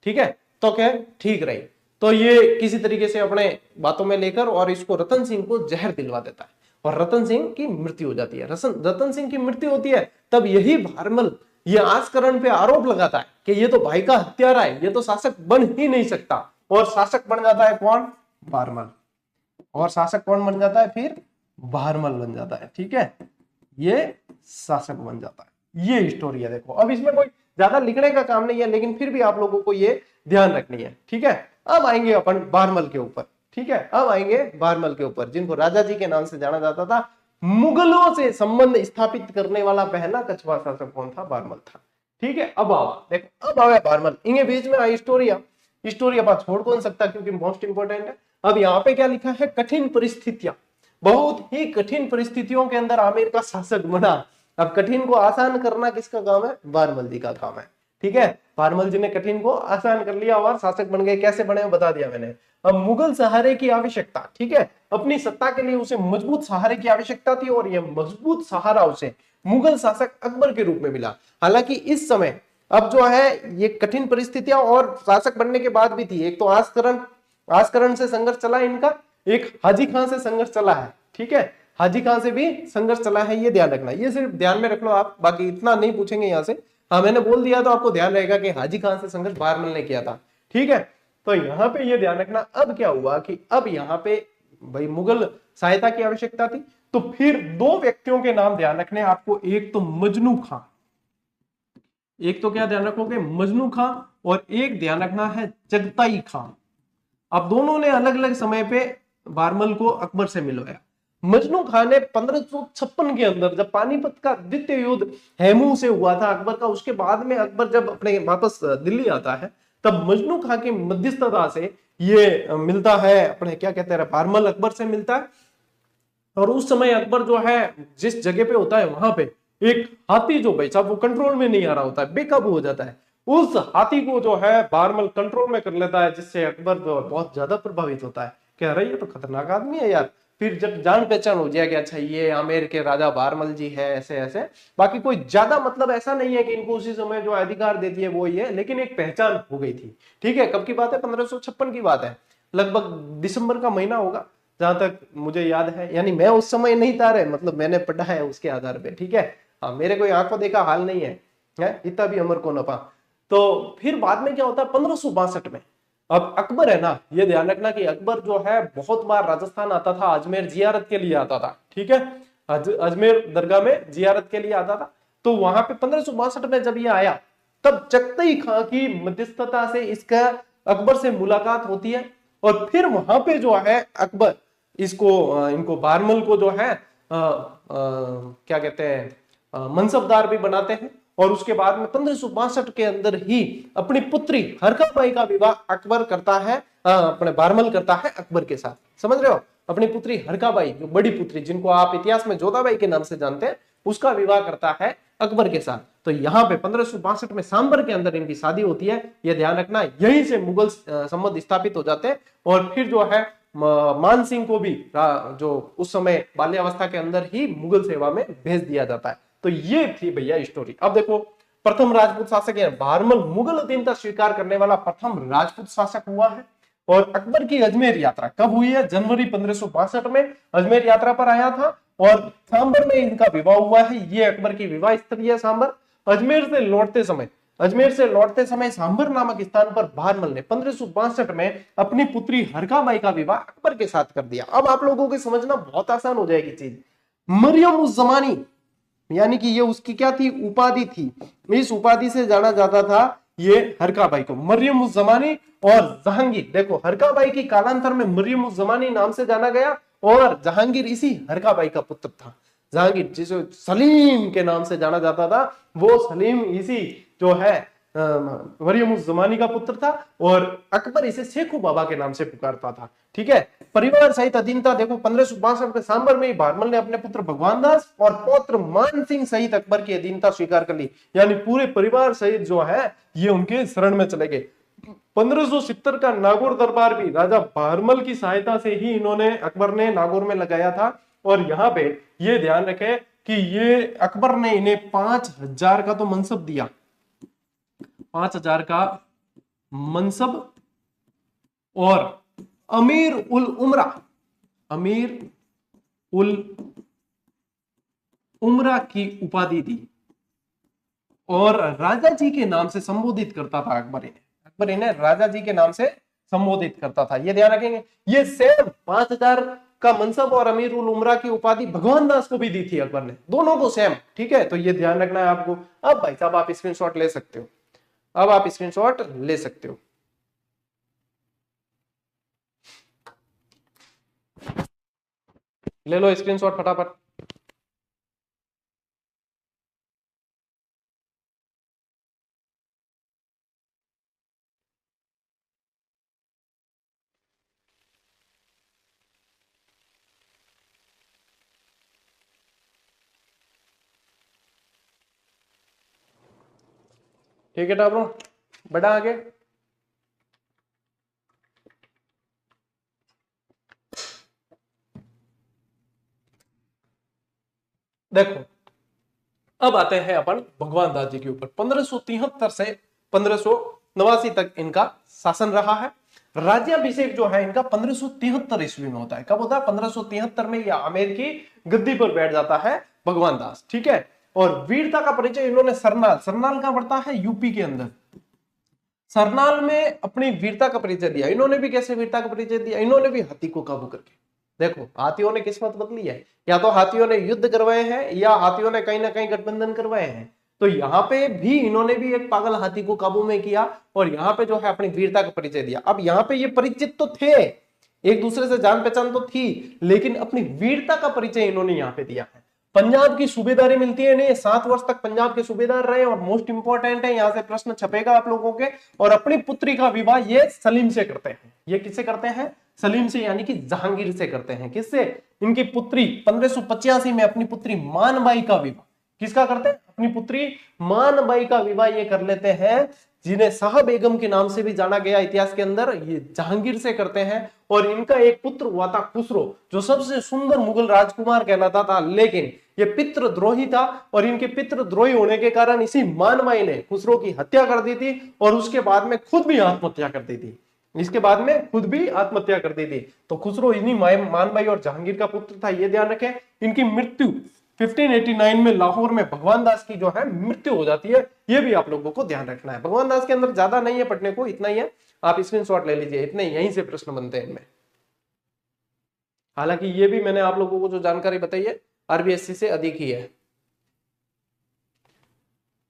ठीक है, तो क्या ठीक रही। तो ये किसी तरीके से अपने बातों में लेकर और इसको रतन सिंह को जहर दिलवा देता है, और रतन सिंह की मृत्यु हो जाती है। रतन सिंह की मृत्यु होती है, तब यही भारमल ये आस्करण पे आरोप लगाता है कि ये तो भाई का हत्यारा है, ये तो शासक बन ही नहीं सकता, और शासक बन जाता है कौन? भारमल। और शासक कौन बन जाता है फिर? भारमल बन जाता है। ठीक है, ये शासक बन जाता है। ये स्टोरी है। देखो अब इसमें कोई ज्यादा लिखने का काम नहीं है, लेकिन फिर भी आप लोगों को ये ध्यान रखनी है। ठीक है, अब आएंगे अपन भारमल के ऊपर। ठीक है, अब आएंगे भारमल के ऊपर, जिनको राजा जी के नाम से जाना जाता था। मुगलों से संबंध स्थापित करने वाला पहला कछवा शासक कौन था? भारमल था। ठीक है, अब आओ देखो, अब आया भारमल, इनके बीच में आई स्टोरी अपन छोड़ कौन सकता, क्योंकि मोस्ट इंपोर्टेंट है। अब यहाँ पे क्या लिखा है? कठिन परिस्थितियां, बहुत ही कठिन परिस्थितियों के अंदर आमेर का शासक बना। अब कठिन को आसान करना किसका काम है? भारमल जी का काम है। ठीक है, भारमल जी ने कठिन को आसान कर लिया और शासक बन गए। कैसे बने बता दिया मैंने। अब मुगल सहारे की आवश्यकता, ठीक है, अपनी सत्ता के लिए उसे मजबूत सहारे की आवश्यकता थी, और यह मजबूत सहारा उसे मुगल शासक अकबर के रूप में मिला। हालांकि इस समय अब जो है ये कठिन परिस्थितियां और शासक बनने के बाद भी थी। एक तो आस्करण से संघर्ष चला इनका, एक हाजी खान से संघर्ष चला है। ठीक है, हाजी खान से भी संघर्ष चला है, ये ध्यान रखना। ये सिर्फ ध्यान में रख लो आप, बाकी इतना नहीं पूछेंगे यहाँ से। हाँ, मैंने बोल दिया तो आपको ध्यान रहेगा कि हाजी खान से संघर्ष भारमल ने किया था। ठीक है, तो यहाँ पे ये ध्यान रखना। अब क्या हुआ कि अब यहाँ पे भाई मुगल सहायता की आवश्यकता थी, तो फिर दो व्यक्तियों के नाम ध्यान रखने आपको। एक तो मजनू खां, एक तो क्या ध्यान रखोगे? मजनू खां, और एक ध्यान रखना है जगताई खां। अब दोनों ने अलग अलग समय पे भारमल को अकबर से मिलवाया। मजनू खान ने 1556 के अंदर, जब पानीपत का द्वितीय युद्ध हेमू से हुआ था अकबर का, उसके बाद में अकबर जब अपने वापस दिल्ली आता है, तब मजनू खान की मध्यस्थता से ये मिलता है अपने, क्या कहते हैं, भारमल अकबर से मिलता है। और उस समय अकबर जो है जिस जगह पे होता है, वहां पे एक हाथी जो भाई साहब वो कंट्रोल में नहीं आ रहा होता है, बेकाबू हो जाता है। उस हाथी को जो है भारमल कंट्रोल में कर लेता है, जिससे अकबर जो बहुत ज्यादा प्रभावित होता है। कह रहा है ये तो खतरनाक आदमी है यार। फिर जब जान पहचान हो जाए कि अच्छा ये आमेर के राजा भारमल जी है, ऐसे ऐसे, बाकी कोई ज्यादा मतलब ऐसा नहीं है कि इनको उसी समय जो अधिकार देती है वो ही है, लेकिन एक पहचान हो गई थी। ठीक है, कब की बात है? 1556 की बात है, लगभग दिसंबर का महीना होगा। जहां तक मुझे याद है, यानी मैं उस समय नहीं था रहे, मतलब मैंने पढ़ा है उसके आधार पे, ठीक है। हाँ, मेरे कोई आंखों देखा हाल नहीं है, इतना भी अमर को नफा। तो फिर बाद में क्या होता है 1562 में, अब अकबर है ना, ये ध्यान रखना कि अकबर जो है बहुत बार राजस्थान आता था, अजमेर जियारत के लिए आता था, ठीक है। अजमेर दरगाह में जियारत के लिए आता था। तो वहां पे 1562 में जब ये आया, तब चगताई खां की मध्यस्थता से इसका अकबर से मुलाकात होती है। और फिर वहां पे जो है अकबर इनको बारमल को जो है क्या कहते हैं मनसबदार भी बनाते हैं। और उसके बाद में 1562 के अंदर ही अपनी पुत्री हरकाबाई का विवाह अकबर करता है, अपने बारमल करता है अकबर के साथ, समझ रहे हो। अपनी पुत्री हरकाबाई, जो बड़ी पुत्री जिनको आप इतिहास में जोधाबाई के नाम से जानते हैं, उसका विवाह करता है अकबर के साथ। तो यहाँ पे 1562 में सांबर के अंदर इनकी शादी होती है, यह ध्यान रखना। यहीं से मुगल संबंध स्थापित हो जाते हैं। और फिर जो है मान सिंह को भी जो उस समय बाल्यावस्था के अंदर ही मुगल सेवा में भेज दिया जाता है। तो ये थी भैया स्टोरी। अब देखो, प्रथम राजपूत शासक है बारमल, मुगल अधीनता स्वीकार करने वाला प्रथम राजपूत शासक हुआ है। और अकबर की अजमेर यात्रा कब हुई है? जनवरी 1562 में अजमेर यात्रा पर आया था। और सांबर में इनका विवाह हुआ है। ये अकबर की विवाह स्थली है सांबर। अजमेर से लौटते समय सांबर नामक स्थान पर बारमल ने 1562 में अपनी पुत्री हरकाबाई का विवाह अकबर के साथ कर दिया। अब आप लोगों को समझना बहुत आसान हो जाएगी चीज। मरियम उज जमानी, यानी कि ये उसकी क्या थी? उपाधि थी। इस उपाधि से जाना जाता था ये हरकाबाई को, मरियम उज जमानी और जहांगीर। देखो, हरकाबाई की कालांतर में मरियम उज जमानी नाम से जाना गया, और जहांगीर इसी हरकाबाई का पुत्र था। जहांगीर जिसे सलीम के नाम से जाना जाता था, वो सलीम इसी जो है मरियम उज जमानी का पुत्र था। और अकबर इसे शेखू बाबा के नाम से पुकारता था, ठीक है। परिवार सहित अधीनता देखो 1562 में सांबर में ही बारमल ने अपने पुत्र भगवान दास और पौत्र मान सिंह सहित अकबर की अधीनता स्वीकार कर ली। यानी पूरे परिवार सहित जो है ये उनके शरण में चले गए। 1570 का नागौर दरबार भी राजा बारमल की सहायता से ही अकबर ने नागौर में लगाया था। और यहाँ पे ये ध्यान रखें कि ये अकबर ने इन्हें 5000 का तो मनसब दिया, 5000 का मनसब, और अमीर उल उमरा की उपाधि दी। और राजा जी के नाम से संबोधित करता था अकबर इन्हें राजा जी के नाम से संबोधित करता था। ये ध्यान रखेंगे। ये सेम 5000 का मनसब और अमीर उल उमरा की उपाधि भगवान दास को भी दी थी अकबर ने, दोनों को सेम, ठीक है। तो ये ध्यान रखना है आपको। अब भाई साहब आप स्क्रीनशॉट ले सकते हो, ले लो स्क्रीनशॉट फटाफट। ठीक है टाब्रो, बढ़ा आगे। देखो, अब आते हैं अपन भगवान दास जी के ऊपर। 1573 से 1589 तक इनका शासन रहा है। राज्याभिषेक जो है इनका 1573 ईस्वी में होता है। कब होता है? 1573 में यह आमेर की गद्दी पर बैठ जाता है भगवान दास, ठीक है। और वीरता का परिचय इन्होंने सरनाल का पड़ता है यूपी के अंदर, सरनाल में अपनी वीरता का परिचय दिया। इन्होंने भी कैसे वीरता का परिचय दिया? इन्होंने भी हाथी को काबू करके, देखो हाथियों ने किस्मत बदली है, या तो हाथियों ने युद्ध करवाए हैं या हाथियों ने कहीं ना कहीं गठबंधन करवाए हैं। तो यहाँ पे भी इन्होंने भी एक पागल हाथी को काबू में किया और यहाँ पे जो है अपनी वीरता का परिचय दिया। अब यहाँ पे ये परिचित तो थे, एक दूसरे से जान पहचान तो थी, लेकिन अपनी वीरता का परिचय इन्होंने यहाँ पे दिया है। पंजाब की सूबेदारी मिलती है इन्हें, 7 वर्ष तक पंजाब के सूबेदार रहे। और मोस्ट इंपॉर्टेंट है, यहाँ से प्रश्न छपेगा आप लोगों के। और अपनी पुत्री का विवाह ये सलीम से करते हैं। ये किससे करते हैं? सलीम से, यानी कि जहांगीर से करते हैं। किससे? इनकी पुत्री 1585 में अपनी पुत्री मानबाई का विवाह किसका करते हैं? अपनी पुत्री मानबाई का विवाह ये कर लेते हैं, जिन्हें शाह बेगम के नाम से भी जाना गया इतिहास के अंदर। ये जहांगीर से करते हैं। और इनका एक पुत्र हुआ था खुसरो, जो सबसे सुंदर मुगल राजकुमार कहलाता था, लेकिन ये पितृद्रोही था। और इनके पितृद्रोही होने के कारण इसी मानबाई ने खुसरो की हत्या कर दी थी और उसके बाद में खुद भी आत्महत्या कर दी थी। इसके बाद में खुद भी आत्महत्या कर दी थी। तो खुसरो इन्हीं मान भाई और जहांगीर का पुत्र था, ये ध्यान रखें। इनकी मृत्यु 1589 में लाहौर में भगवान दास की जो है मृत्यु हो जाती है, ये भी आप लोगों को ध्यान रखना है। भगवान दास के अंदर ज्यादा नहीं है पढ़ने को, इतना ही है, आप स्क्रीनशॉट ले लीजिए, इतने यहीं से प्रश्न बनते हैं इनमें। हालांकि ये भी मैंने आप लोगों को जो जानकारी बताई है आरबीएससी से अधिक ही है।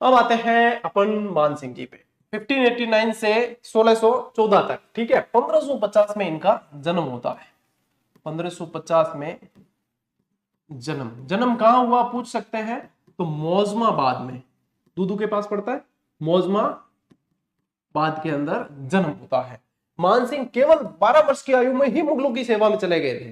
अब आते हैं अपन मान सिंह जी पे। 1589 से 1614 तक, ठीक है। 1550 में इनका जन्म होता है। 1550 में जन्म कहां हुआ पूछ सकते हैं, तो मौजमाबाद में, दूदू के पास पड़ता है, मौजमाबाद के अंदर जन्म होता है। मान सिंह केवल 12 वर्ष की आयु में ही मुगलों की सेवा में चले गए थे।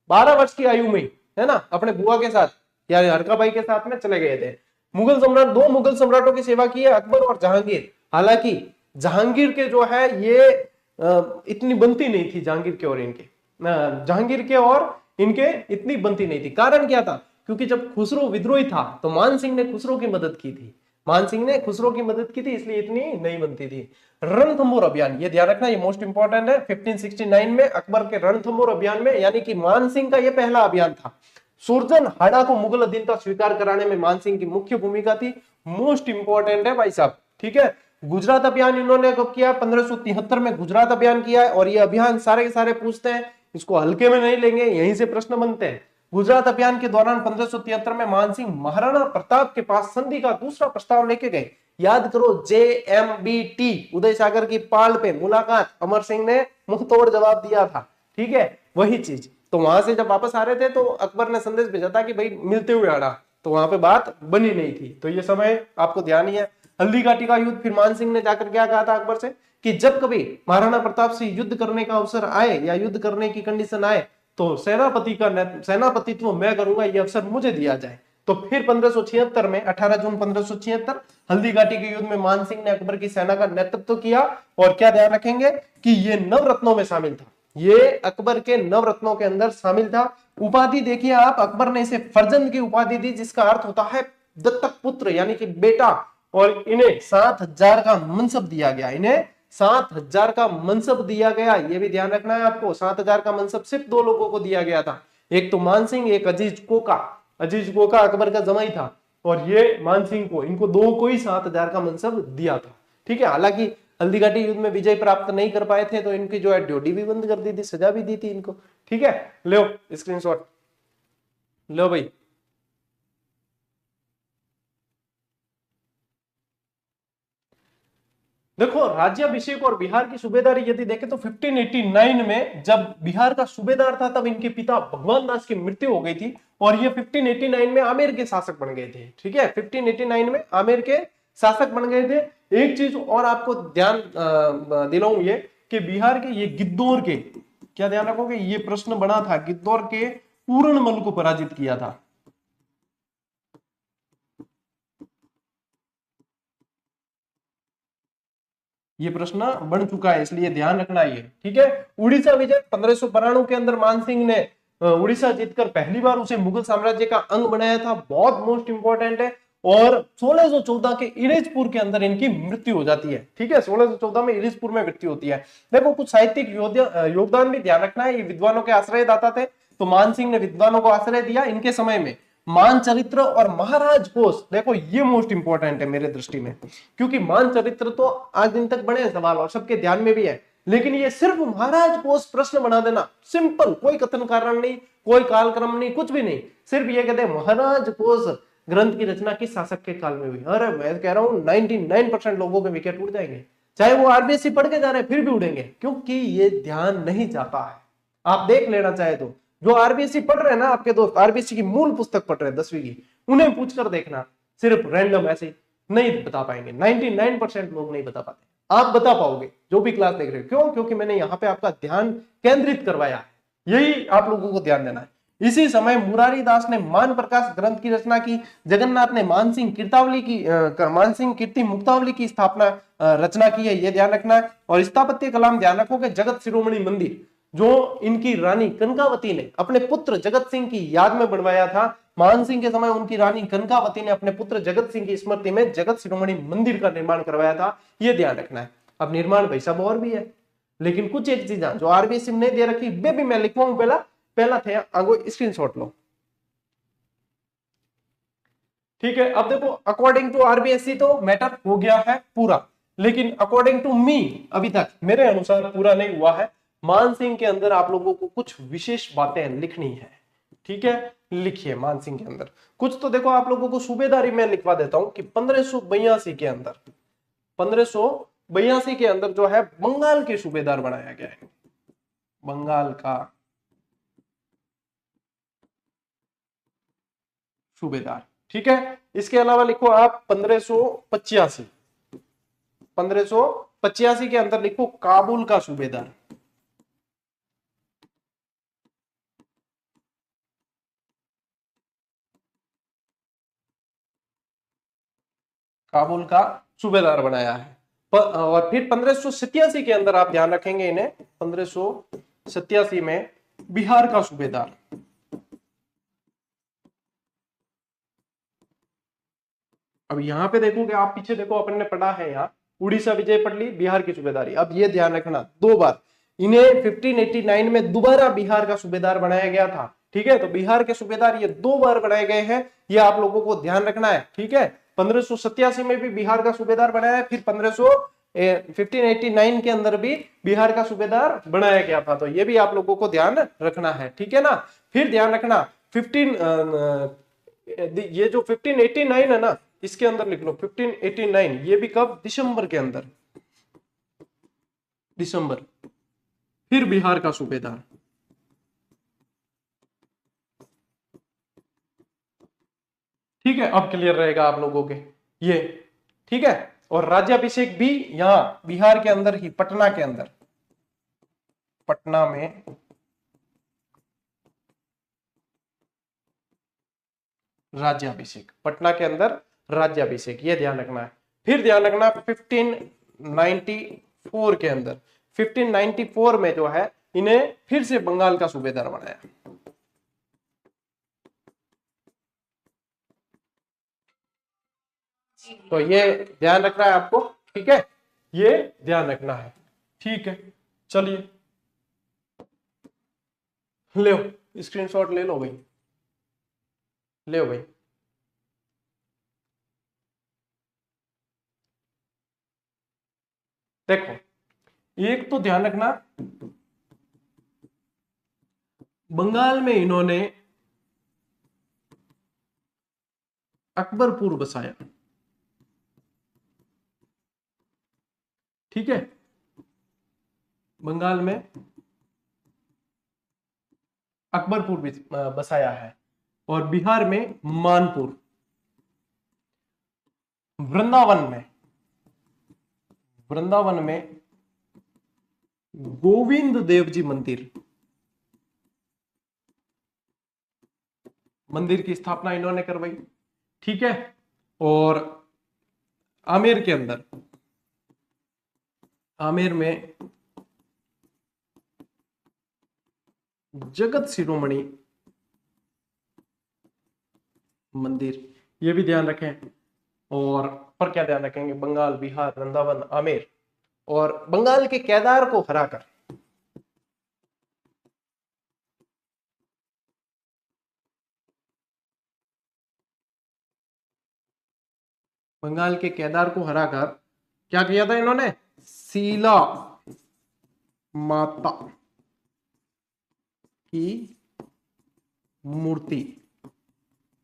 12 वर्ष की आयु में, है ना, अपने बुआ के साथ या हरका भाई के साथ में चले गए थे। मुगल सम्राट, दो मुगल सम्राटों की सेवा की है, अकबर और जहांगीर। हालांकि जहांगीर के जो है ये इतनी बनती नहीं थी, जहांगीर के और इनके इतनी बनती नहीं थी। कारण क्या था, क्योंकि जब खुसरो विद्रोही था तो मान सिंह ने खुसरो की मदद की थी, इसलिए इतनी नहीं बनती थी। रणथंबोर अभियान, ये ध्यान रखना, ये मोस्ट इंपॉर्टेंट है। 1569 में अकबर के रणथंबोर अभियान में, यानी कि मान सिंह का ये पहला अभियान था। सुरजन हाड़ा को मुगल अधीनता स्वीकार कराने में मान सिंह की मुख्य भूमिका थी। मोस्ट इंपॉर्टेंट है भाई साहब, ठीक है। गुजरात अभियान इन्होंने कब किया, 1573 में गुजरात अभियान किया है। और ये अभियान सारे के सारे पूछते हैं, इसको हल्के में नहीं लेंगे, यहीं से प्रश्न बनते हैं। गुजरात अभियान के दौरान 1573 में मान सिंह महाराणा प्रताप के पास संधि का दूसरा प्रस्ताव लेके गए। याद करो, JMBT उदय सागर की पाल पे मुलाकात, अमर सिंह ने मुंह तोड़ जवाब दिया था, ठीक है, वही चीज। तो वहां से जब वापस आ रहे थे तो अकबर ने संदेश भेजा था कि भाई मिलते हुए आना, तो वहां पे बात बनी नहीं थी। तो ये समय आपको ध्यान ही है। हल्दी घाटी का युद्ध, फिर मान सिंह ने जाकर क्या कहा था अकबर से कि जब कभी महाराणा प्रताप से युद्ध करने का अवसर आए या युद्ध करने की कंडीशन आए तो सेनापतित्व मैं करूंगा, ये अवसर मुझे दिया जाए। तो फिर 1576 में 18 जून 1576 हल्दी घाटी के युद्ध में मान सिंह ने अकबर की सेना का नेतृत्व किया। और क्या ध्यान रखेंगे कि ये नवरत्नों में शामिल था, ये अकबर के नवरत्नों के अंदर शामिल था। उपाधि देखिए आप, अकबर ने इसे फर्जंद की उपाधि दी, जिसका अर्थ होता है दत्तक पुत्र यानी कि बेटा। और इन्हें 7000 का मनसब दिया गया, इन्हें 7000 का मनसब दिया गया। ये भी ध्यान रखना है आपको, 7000 का मनसब सिर्फ दो लोगों को दिया गया था, एक तो मान सिंह, एक अजीज कोका। अजीज कोका अकबर का जमाई था और ये मान सिंह को, इनको दो को ही 7000 का मनसब दिया था, ठीक है। हालांकि हल्दी घाटी युद्ध में विजय प्राप्त नहीं कर पाए थे तो इनकी जो है ड्यूटी भी बंद कर दी थी, सजा भी दी थी इनको, ठीक है। लो स्क्रीनशॉट लो भाई। देखो, राज्याभिषेक और बिहार की सूबेदारी यदि देखें तो 1589 में जब बिहार का सूबेदार था तब इनके पिता भगवान दास की मृत्यु हो गई थी और ये 1589 में आमेर के शासक बन गए थे, ठीक है। 1589 में आमेर के शासक बन गए थे। एक चीज और आपको ध्यान दिलाऊं, ये कि बिहार के ये गिद्धौर के, क्या ध्यान रखोगे, ये प्रश्न बना था, गिद्धौर के पूर्णमल को पराजित किया था। ये प्रश्न बन चुका है, इसलिए ध्यान रखना ये, ठीक है। उड़ीसा विजय 1592 के अंदर मान सिंह ने उड़ीसा जीतकर पहली बार उसे मुगल साम्राज्य का अंग बनाया था, बहुत मोस्ट इंपॉर्टेंट है। और 1614 के इरेजपुर के अंदर इनकी मृत्यु हो जाती है, ठीक है। 1614 में इरेजपुर में मृत्यु होती है। देखो, कुछ साहित्यिक योगदान भी ध्यान रखना है, ये विद्वानों के आश्रयदाता थे, तो मान सिंह ने विद्वानों को आश्रय दिया। इनके समय में मान चरित्र और महाराज कोश, देखो ये मोस्ट इंपॉर्टेंट है मेरे दृष्टि में, क्योंकि मान चरित्र तो आज दिन तक बड़े सवाल और सबके ध्यान में भी है, लेकिन ये सिर्फ महाराज कोश प्रश्न बना देना, सिंपल, कोई कथन कारण नहीं, कोई कालक्रम नहीं, कुछ भी नहीं, सिर्फ ये कहते हैं महाराज कोश ग्रंथ की रचना किस शासक के काल में हुई। अरे मैं कह रहा हूं 99% लोगों के विकेट उड़ जाएंगे, चाहे वो आरबीएससी पढ़ के जा रहे हैं फिर भी उड़ेंगे, क्योंकि ये ध्यान नहीं जाता है। आप देख लेना चाहे तो, जो आरबीएससी पढ़ रहे हैं ना आपके दोस्त, आरबीएससी की मूल पुस्तक पढ़ रहे हैं 10वीं की, उन्हें पूछकर देखना, सिर्फ रैंडम ऐसे नहीं बता पाएंगे। 99% लोग नहीं बता पाते, आप बता पाओगे जो भी क्लास देख रहे हो। क्यों? क्योंकि मैंने यहाँ पे आपका ध्यान केंद्रित करवाया है, यही आप लोगों को ध्यान देना है। इसी समय मुरारी दास ने मान प्रकाश ग्रंथ की रचना की, जगन्नाथ ने मानसिंह कीर्ति मुक्तावली की स्थापना रचना की है, ये ध्यान रखना है। और स्थापत्य कलाम ध्यान रखोगे, जगत शिरोमणि मंदिर जो इनकी रानी कनकावती ने अपने पुत्र जगत सिंह की याद में बनवाया था। मान सिंह के समय उनकी रानी कनकावती ने अपने पुत्र जगत सिंह की स्मृति में जगत शिरोमणि मंदिर का निर्माण करवाया था, यह ध्यान रखना है। अब निर्माण भाई साहब और भी है, लेकिन कुछ एक चीजा जो आरबीएससी में नहीं दे रखी वे भी मैं लिखवाऊं पहला पहला थे आगो स्क्रीनशॉट लो। ठीक है, अब देखो अकॉर्डिंग टू आरबीएससी तो मैटर हो गया है पूरा, लेकिन अकॉर्डिंग टू मी अभी तक मेरे अनुसार पूरा नहीं हुआ है। मानसिंह के अंदर आप लोगों को कुछ विशेष बातें लिखनी है। ठीक है, लिखिए मानसिंह के अंदर कुछ तो देखो आप लोगों को सूबेदारी में लिखवा देता हूं कि 1582 के अंदर 1582 के अंदर जो है बंगाल के सूबेदार बनाया गया है, बंगाल का सूबेदार। ठीक है, इसके अलावा लिखो आप 1585 के अंदर लिखो काबुल का सूबेदार, काबुल का सूबेदार बनाया है। और फिर 1587 के अंदर आप ध्यान रखेंगे इन्हें, 1587 में बिहार का सूबेदार, अब यहां पे देखोगे आप पीछे देखो अपन ने पढ़ा है यहाँ उड़ीसा विजय पढ़ ली, बिहार की सूबेदारी। अब ये ध्यान रखना दो बार इन्हें 1589 में दोबारा बिहार का सूबेदार बनाया गया था। ठीक है, तो बिहार के सूबेदार ये दो बार बनाए गए हैं, ये आप लोगों को ध्यान रखना है। ठीक है, 1587 में भी बिहार का सूबेदार बनाया है, फिर 1589 के अंदर भी बिहार का सूबेदार बनाया गया था, तो ये भी आप लोगों को ध्यान रखना है। ठीक है ना, फिर ध्यान रखना 15 ये जो 1589 है ना इसके अंदर लिख लो 1589, ये भी कब, दिसंबर के अंदर, दिसंबर, फिर बिहार का सूबेदार। ठीक है, अब क्लियर रहेगा आप लोगों के ये। ठीक है, और राज्याभिषेक भी यहां बिहार के अंदर ही, पटना के अंदर, पटना में राज्याभिषेक, पटना के अंदर राज्याभिषेक, ये ध्यान रखना है। फिर ध्यान रखना 1594 के अंदर, 1594 में जो है इन्हें फिर से बंगाल का सूबेदार बनाया। तो ये ध्यान रखना है आपको। ठीक है, ये ध्यान रखना है। ठीक है, चलिए ले स्क्रीनशॉट ले लो भाई, ले भाई। देखो एक तो ध्यान रखना बंगाल में इन्होंने अकबरपुर बसाया। ठीक है, बंगाल में अकबरपुर बसाया है, और बिहार में मानपुर, वृंदावन में गोविंद देव जी मंदिर, मंदिर की स्थापना इन्होंने करवाई। ठीक है, और आमेर के अंदर, आमेर में जगत शिरोमणि मंदिर, ये भी ध्यान रखें। और पर क्या ध्यान रखेंगे, बंगाल, बिहार, वृंदावन, आमेर, और बंगाल के केदार को हराकर बंगाल के केदार को हराकर क्या किया था इन्होंने, शीला माता की मूर्ति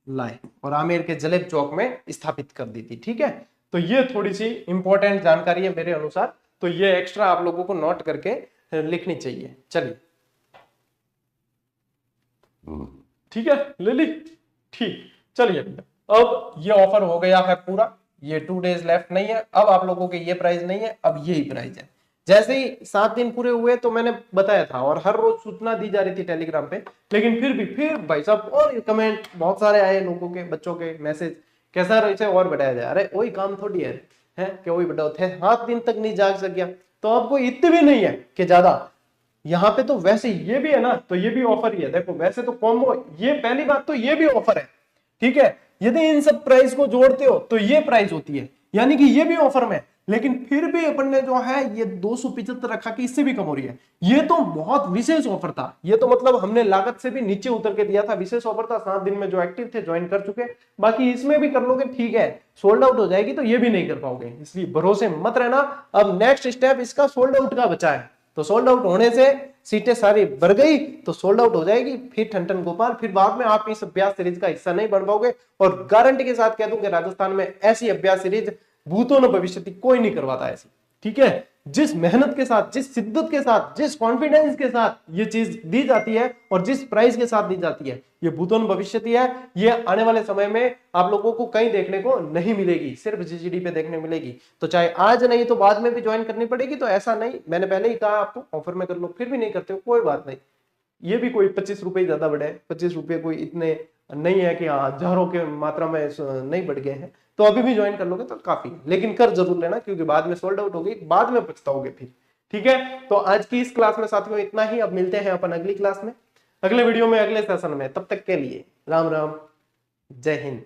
लाए और आमेर के जलेब चौक में स्थापित कर दी थी। ठीक है, तो ये थोड़ी सी इंपॉर्टेंट जानकारी है मेरे अनुसार, तो ये एक्स्ट्रा आप लोगों को नोट करके लिखनी चाहिए। चलिए, ठीक है, ले ली। ठीक, चलिए अब ये ऑफर हो गया है पूरा, ये 2 डेज लेफ्ट नहीं है, अब आप लोगों के ये प्राइस नहीं है, अब यही प्राइस है। जैसे ही 7 दिन पूरे हुए तो मैंने बताया था, और हर रोज सूचना दी जा रही थी टेलीग्राम पे, लेकिन फिर भाई साहब और कमेंट बहुत सारे आए लोगों के, बच्चों के मैसेज, कैसा इसे और बढ़ाया जाए। अरे वही काम थोड़ी है कि वही बढ़ाओ थे, 7 दिन तक नहीं जाग सक गया तो आपको इतने भी नहीं है कि ज्यादा। यहाँ पे तो वैसे ये भी है ना, तो ये भी ऑफर ही है। देखो वैसे तो कॉम्बो, ये पहली बात तो ये भी ऑफर है। ठीक है, यदि इन सब प्राइस को जोड़ते हो तो ये प्राइस होती है, यानी कि ये भी ऑफर में, लेकिन फिर भी अपन ने जो है ये 275 रखा कि इससे भी कम हो रही है। ये तो बहुत विशेष ऑफर था, ये तो मतलब हमने लागत से भी नीचे उतर के दिया था, विशेष ऑफर था। 7 दिन में जो एक्टिव थे ज्वाइन कर चुके, बाकी इसमें भी कर लोगे ठीक है, सोल्ड आउट हो जाएगी तो ये भी नहीं कर पाओगे, इसलिए भरोसे मत रहना। अब नेक्स्ट स्टेप इसका सोल्ड आउट का बचा है, तो सोल्ड आउट होने से सीटें सारी भर गई तो सोल्ड आउट हो जाएगी, फिर ठन गोपाल, फिर बाद में आप इस अभ्यास सीरीज का हिस्सा नहीं बन पाओगे। और गारंटी के साथ कह दूं कि राजस्थान में ऐसी अभ्यास सीरीज भूतों न भविष्य कोई नहीं करवाता ऐसी, ठीक है। जिस मेहनत के साथ, जिस शिद्दत के साथ, जिस कॉन्फिडेंस के साथ ये चीज दी जाती है और जिस प्राइस के साथ दी जाती है, ये भूतों न भविष्य है। ये आने वाले समय में आप लोगों को कहीं देखने को नहीं मिलेगी, सिर्फ जीजीडी पे देखने मिलेगी। तो चाहे आज नहीं तो बाद में भी ज्वाइन करनी पड़ेगी, तो ऐसा नहीं, मैंने पहले ही कहा आपको ऑफर में कर लो, फिर भी नहीं करते हो कोई बात नहीं। ये भी कोई 25 रुपए ज्यादा बढ़े, 25 रुपए कोई इतने नहीं है कि हजारों के मात्रा में नहीं बढ़ गए हैं, तो अभी भी ज्वाइन कर लोगे तो काफी है, लेकिन कर जरूर लेना, क्योंकि बाद में सोल्ड आउट होगी, बाद में पछताओगे फिर, ठीक है। तो आज की इस क्लास में साथियों इतना ही, अब मिलते हैं अपन अगली क्लास में, अगले वीडियो में, अगले सेशन में। तब तक के लिए राम राम, जय हिंद।